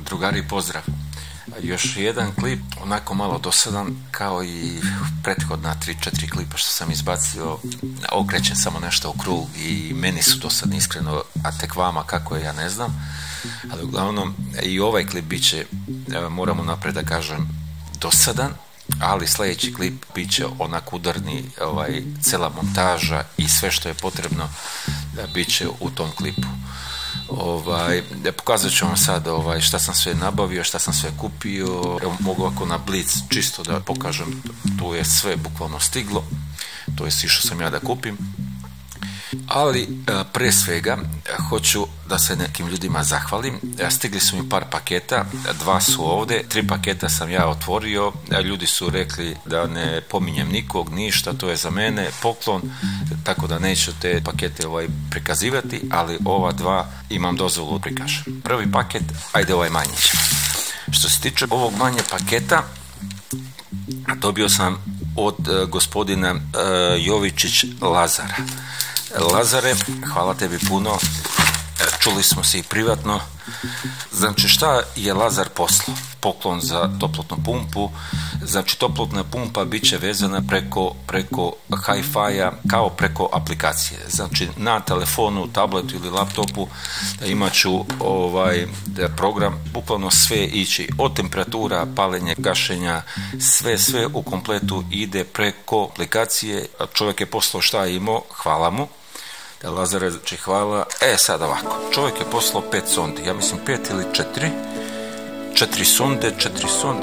Drugari, pozdrav. Još jedan klip, onako malo dosadan, kao i prethodna 3-4 klipa što sam izbacio. Okrećem samo nešto u krug i meni su dosadni, iskreno, a tek vama kako je, ja ne znam. Ali uglavnom i ovaj klip bit će, moramo naprijed da kažem, dosadan, ali sljedeći klip bit će onak udarni, cela montaža i sve što je potrebno bit će u tom klipu. Pokazat ću vam sad šta sam sve nabavio, šta sam sve kupio. Evo, mogu ako na blic čisto da pokažem, tu je sve bukvalno stiglo, to je išao sam ja da kupim. Ali pre svega hoću da se nekim ljudima zahvalim. Stigli su mi par paketa, 2 su ovdje, 3 paketa sam ja otvorio. Ljudi su rekli da ne pominjem nikog, ništa, to je za mene poklon, tako da neću te pakete prikazivati, ali ova 2 imam dozvolu prikažem. Prvi paket, ajde ovaj manjić. Što se tiče ovog manje paketa, dobio sam od gospodina Jovičić Lazara. Lazare, hvala tebi puno, čuli smo se i privatno. Znači, šta je Lazar poslao? Poklon za toplotnu pumpu. Znači, toplotna pumpa bit će vezana preko Hi-Fi-a, kao preko aplikacije. Znači, na telefonu, tabletu ili laptopu imat ću program, bukvalno sve ići, od temperatura, paljenja, gašenja, sve u kompletu ide preko aplikacije. Čovjek je poslao šta je imao, hvala mu. Lazare, znači hvala. Sad ovako, čovjek je poslao 5 sondi, ja mislim 5 ili 4 sonde,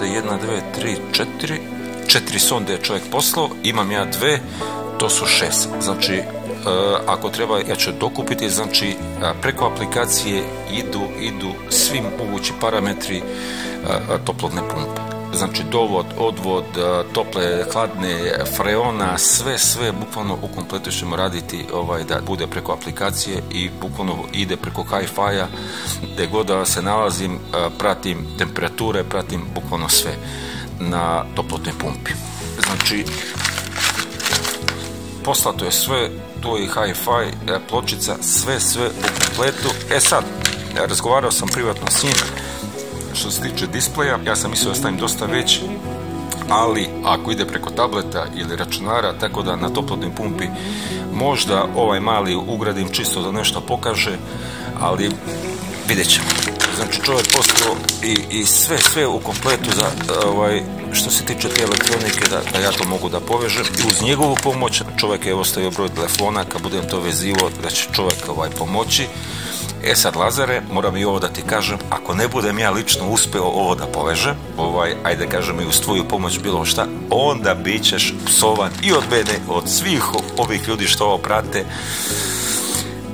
1, 2, 3, 4 sonde je čovjek poslao, imam ja 2, to su 6. Znači, ako treba, ja ću dokupiti, znači preko aplikacije idu svi mogući parametri toplotne pumpe. Znači dovod, odvod, tople, hladne, freona, sve bukvalno u kompletu ćemo raditi da bude preko aplikacije i bukvalno ide preko Hi-Fi-a, gdje god da se nalazim, pratim temperature, pratim bukvalno sve na toplotnoj pumpi. Znači, poslato je sve, tu je i Hi-Fi, pločica, sve u kompletu. Sad, razgovarao sam privatno s njim. Što se tiče displeja, ja sam mislio da stavim dosta veći, ali ako ide preko tableta ili računara, tako da na toplotnoj pumpi možda ovaj mali ugradim čisto da nešto pokaže, ali vidjet ćemo. Znači, čovjek poslao i sve u kompletu za što se tiče te elektronike, da ja to mogu da povežem. I uz njegovu pomoć, čovjek je ostavio broj telefona, kad budem to vezivo, da će čovjek pomoći. Sad, Lazare, moram i ovo da ti kažem, ako ne budem ja lično uspeo ovo da povežem, ajde kažem i uz tvoju pomoć bilo šta, onda bit ćeš psovan i od mene, od svih ovih ljudi što ovo prate.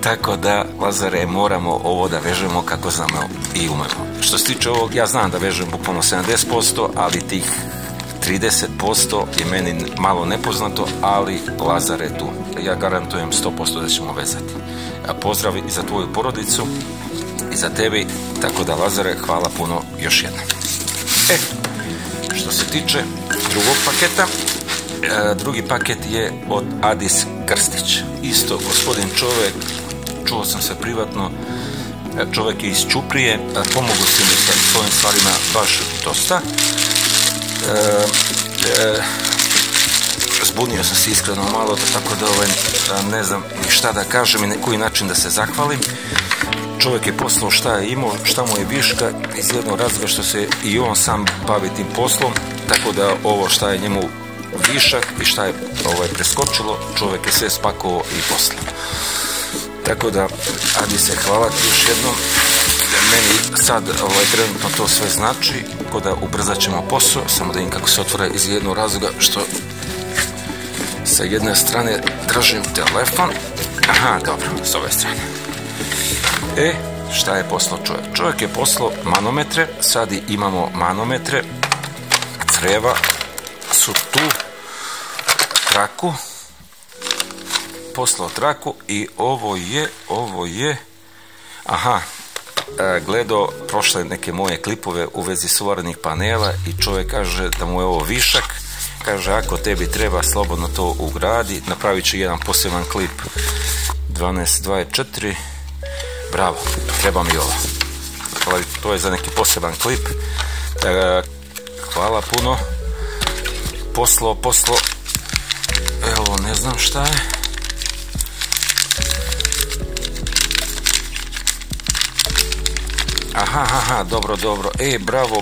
Tako da, Lazare, moramo ovo da vežemo kako znamo i umemo. Što se tiče ovog, ja znam da vežem bukvalno 70%, ali tih 30% je meni malo nepoznato, ali Lazar je tu. Ja garantujem 100% da ćemo vezati. Pozdrav i za tvoju porodicu i za tebi, tako da, Lazare, hvala puno još jednom. Što se tiče drugog paketa, drugi paket je od Adis Krstić. Isto, gospodin čovjek, čuo sam se privatno, čovjek je iz Ćuprije, pomogu si mi sa svojim stvarima baš dosta. Zbunio sam se iskreno malo, tako da ne znam ni šta da kažem i na koji način da se zahvalim. Čovjek je poslao šta je imao, šta mu je viška, iz jednog razloga što se i on sam bavi tim poslom, tako da ovo šta je njemu višak i šta je preskočilo, čovjek je sve spakovao i poslao. Tako da, Adi se, hvala ti još jednom. Meni sad trenutno to sve znači, tako da ubrzat ćemo posao, samo da im kako se otvore iz jednog razloga što sa jedne strane držim telefon. Aha, dobro, s ove strane. Šta je poslao čovjek? Čovjek je poslao manometre, sad imamo manometre, creva su tu, traku, poslao traku i ovo je, gledao prošle neke moje klipove u vezi solarnih panela i čovjek kaže da mu je ovo višak, kaže ako tebi treba slobodno to ugradi, napravit ću jedan poseban klip 1224, bravo, treba mi ovo. ali to je za neki poseban klip. Hvala puno. Poslo, evo ne znam šta je. Aha, dobro.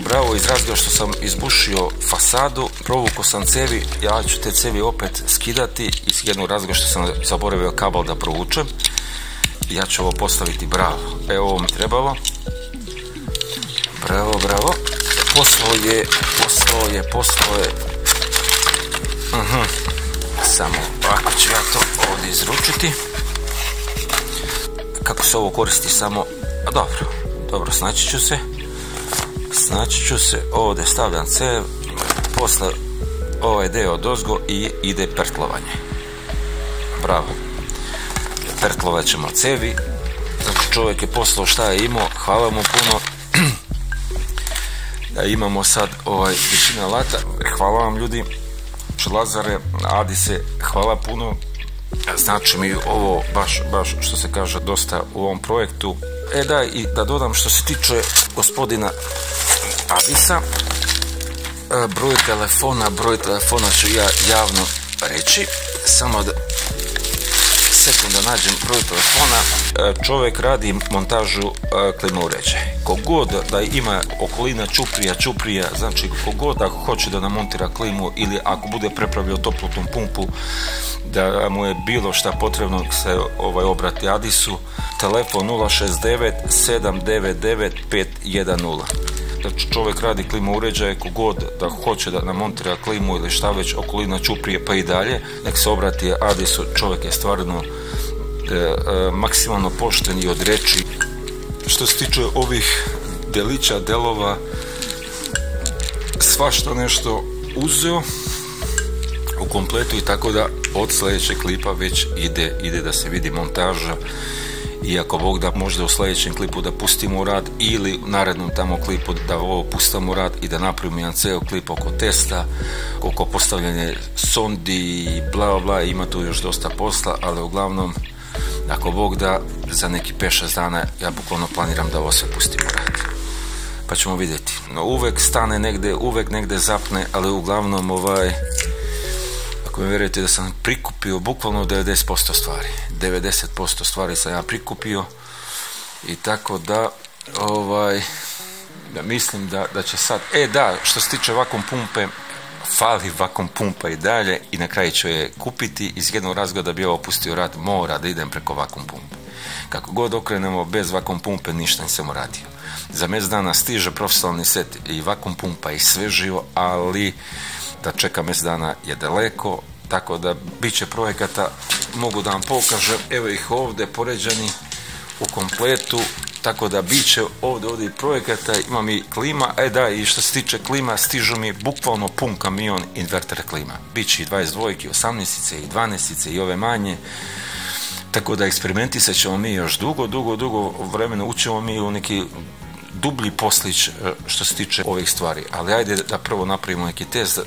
Bravo, iz razloga što sam izbušio fasadu, provukao sam cevi, ja ću te cevi opet skidati iz jednog razloga što sam zaboravio kabel da provučem. Ja ću ovo postaviti, bravo. Evo ovo mi trebalo. Bravo. Poslo je. Samo ovako ću ja to ovdje izručiti. Kako se ovo koristi samo... Dobro, snaći ću se. Ovdje stavljam cev, posle ovaj deo odozgo i ide pertlovanje. Bravo. Pertlovat ćemo cevi. Znači čovjek je poslao šta je imao, hvala mu puno. Imamo sad većina alata. Hvala vam ljudi. Lazare, Adise, hvala puno. Znači mi ovo baš što se kaže dosta u ovom projektu. I da dodam što se tiče gospodina Adisa, broj telefona ću ja javno reći, samo da sekund da nađem broj telefona. Čovjek radi montažu klima uređaja. Kogod da ima okolina čuprija, znači kogod ako hoće da namontira klimu ili ako bude prepravio toplotnu pumpu, da mu je bilo šta potrebno se obrati Adisu. Telefon 069 799 510. Znači čovjek radi klima uređaje, kogod da hoće da namontira klimu ili šta već okolina čuprije pa i dalje, nek se obrati Adisu. Čovjek je stvarno maksimalno pošten i od reči. Što se tiče ovih delića, delova, svašta nešto uzeo u kompletu i tako da od sljedećeg klipa već ide da se vidi montaža. I ako Bog da, možda u sljedećem klipu da pustimo u rad ili u narednom tamo klipu da ovo pustimo u rad i da napravimo jedan ceo klip oko testa, oko postavljanja sondi, bla, ima tu još dosta posla, ali uglavnom ako Bog da, za neki 5-6 dana ja bukvalno planiram da ovo sve pustimo u rad. Pa ćemo vidjeti. No uvek stane negde, uvek negde zapne, ali uglavnom ako mi vjerujete da sam prikupio bukvalno 90% stvari. 90% stvari sam ja prikupio i tako da da mislim da će sad... što se tiče vakum pumpe, fali vakum pumpa i dalje i na kraju ću je kupiti iz jednog razloga da bi ovo pustio rad, mora da idem preko vakum pumpe. Kako god okrenemo, bez vakum pumpe ništa nisam uradio. Za mjesec dana stiže profesionalni set i vakum pumpa i sve živo, ali da čeka mjesec dana je daleko, tako da bit će projekata, mogu da vam pokažem, evo ih ovdje poređani u kompletu, tako da bit će ovdje i projekata, imam i klima, i što se tiče klima, stižu mi bukvalno pun kamion inverter klima, bit će i 22, 18 i 12 i ove manje, tako da eksperimentisat ćemo mi još dugo vremena, učemo mi u neki dublji poslić što se tiče ovih stvari, ali ajde da prvo napravimo neki test,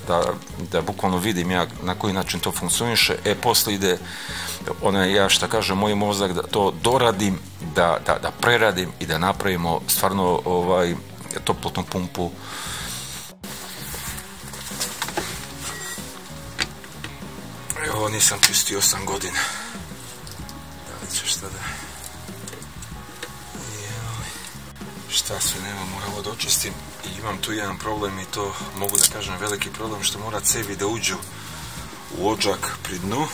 da bukvalno vidim ja na koji način to funkcioniše, posle ide ja šta kažem, moj mozak da to doradim, da preradim i da napravimo stvarno toplotnu pumpu. Evo, nisam čistio 8 godina. Šta sve nema, moram ovo da očistim i imam tu jedan problem i to mogu da kažem veliki problem, što mora cevi da uđu u odžak pri dnu.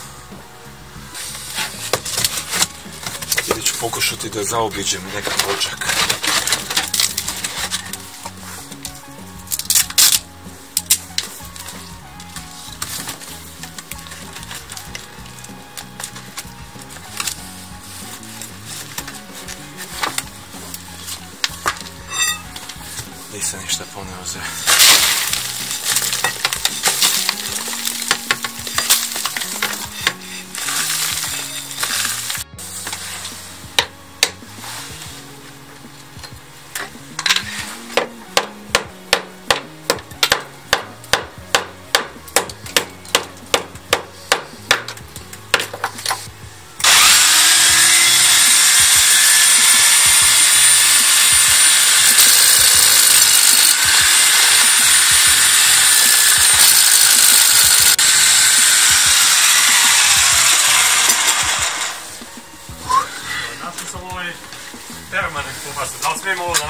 Ili ću pokušati da zaobiđem nekakav odžak. Nisam ništa poneo za...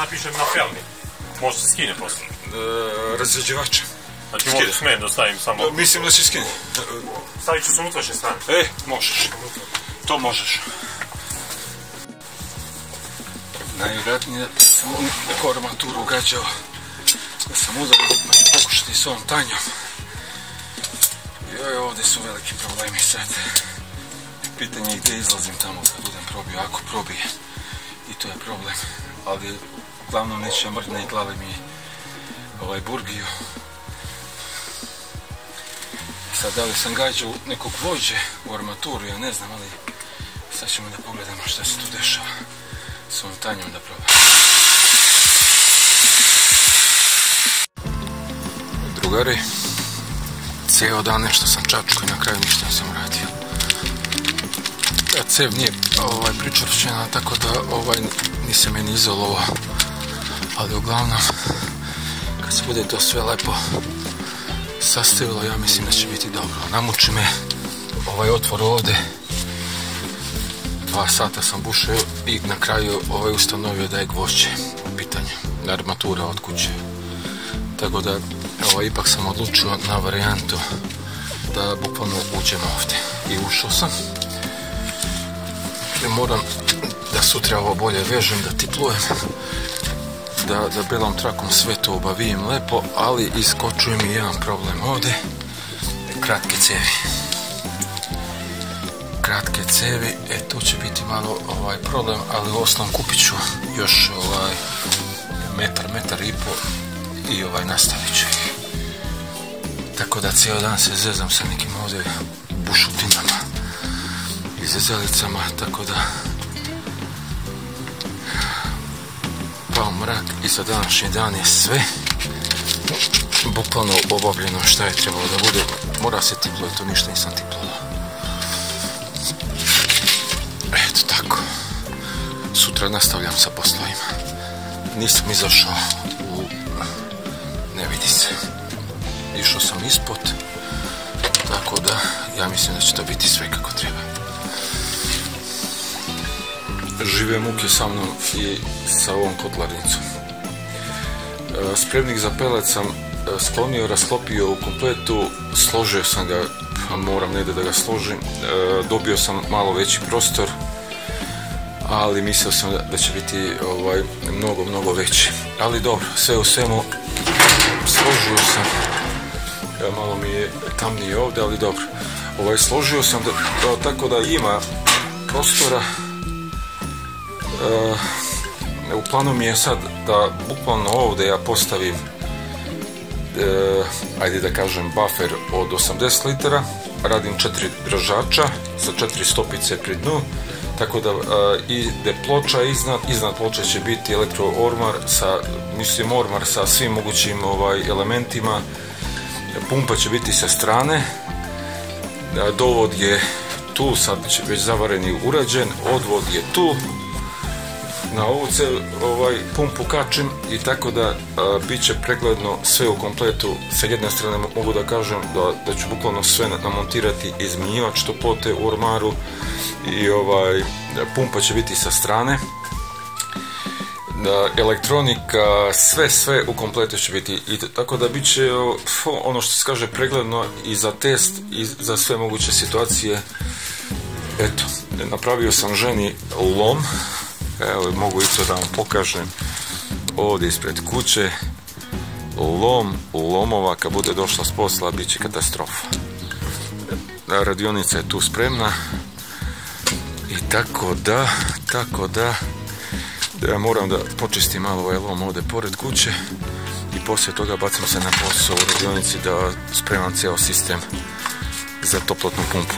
napišem na felni. Može se skine poslije. Razređivača. Znači možda smijem da stavim samo... Mislim da si skine. Stavit ću se unutrašnje strane. Možeš. To možeš. Najvjerojatnije da sam neku armaturu ugađao. Da sam udario, pa ću pokušati s ovom tanjom. Joj, ovdje su veliki problemi sad. Pitanje je gdje izlazim tamo kad budem probio, ako probije. I to je problem. Ali uglavnom neće mrdne i glave mi burgiju. Sad da li sam gađao nekog vođe u armaturu, ja ne znam, ali sad ćemo da pogledamo šta se tu dešava. S ovom tanjom da probam. Drugari, cijelo dan nešto sam čačko i na kraju ništa nisam uradio. Cev nije pričvršćena, tako da nisam je ni izolovao. Ali uglavnom, kad se bude to sve lepo sastavilo, ja mislim da će biti dobro. Namuči me ovaj otvor ovdje. 2 sata sam bušio i na kraju ustanovio da je gvožđe u pitanju. Armatura od kuće. Tako da ipak sam odlučio na varijantu da bukvalno uđem ovdje. I ušao sam. Moram da sutra ovo bolje vežem, da tiplujem. Da belom trakom sve to obavijem lepo, ali iskočuje mi jedan problem ovdje. Kratke cijevi. Kratke cijevi, to će biti malo problem, ali u osnovom kupit ću još metar i pol i nastavit ću ih. Tako da cijel dan se zezam sa nekim ovdje bušutinama i zezelicama, tako da pao mrak i za današnji dan je sve bukvalno obavljeno šta je trebalo da bude. Mora se tiplo i to ništa nisam tiplalo. Eto tako. Sutra nastavljam sa poslovima. Nisam izašao ne vidi se. Išao sam ispod, tako da ja mislim da će to biti sve kako treba. Žive muke sa mnom i sa ovom kotlarnicom. Spremnik za pelet sam sklonio, rasklopio u kompletu, složio sam ga, moram negdje da ga složim, dobio sam malo veći prostor, ali mislio sam da će biti mnogo veći. Ali dobro, sve u svemu složio sam, malo mi je tamnije ovdje, ali dobro. Složio sam tako da ima prostora. U planu mi je sad da bukvalno ovdje ja postavim ajde da kažem buffer od 80 litara, radim 4 dražača sa 4 stopice pri dnu, tako da ide ploča iznad ploče će biti elektroormar sa svim mogućim elementima, pumpa će biti sa strane, dovod je tu, sad će već zavaren i urađen, odvod je tu, na ovu pumpu kačim i tako da bit će pregledno sve u kompletu. Sa jedne strane mogu da kažem da ću bukvalno sve namontirati, izmjenjivač toplote u ormaru i pumpa će biti sa strane. Elektronika, sve u kompletu će biti i tako da bit će ono što se kaže pregledno i za test i za sve moguće situacije. Eto, napravio sam ženi lom. Evo, mogu i to da vam pokažem ovdje ispred kuće. Lomova kad bude došla s posla bit će katastrofa. Radionica je tu spremna i tako da ja moram da počistim malo ovaj lom ovdje pored kuće i poslije toga bacim se na posao u radionici da spremam cijel sistem za toplotnu pumpu.